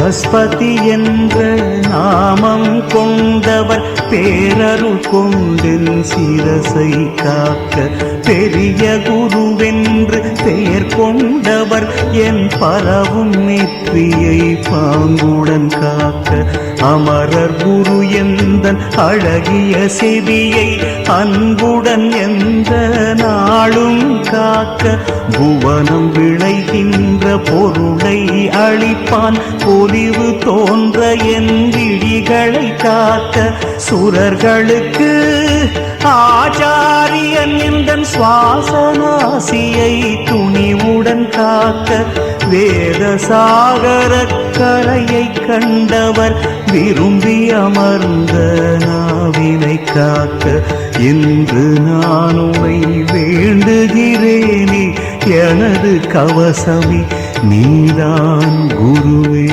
பரஸ்பதி என்ற நாமம் கொண்டவர் பேரருள் கொண்டின் சிரசை காக்க, பெரிய குருவென்று பெயர் கொண்டவர் என் பரவும் நெற்றியை பாங்குடன் காக்க, அமரர் குரு எந்தன் அழகிய செவியை அன்புடன் எந்த நாளும் காக்க, புவனம் விளைகின்ற பொருளை அளிப்பான் பொலிவு தோன்ற என் விழிகளை காக்க, சுரர்களுக்கு ஆச்சாரியன் எந்தன் சுவாசநாசியை துணிவுடன் காக்க, வேத சாகர கரையை கண்டவர் விரும்பி அமர்ந்த நாவினை காக்க, இன்று நான் உனை வேண்டுகிறேனே எனது கவசமே நீதான் குருவே.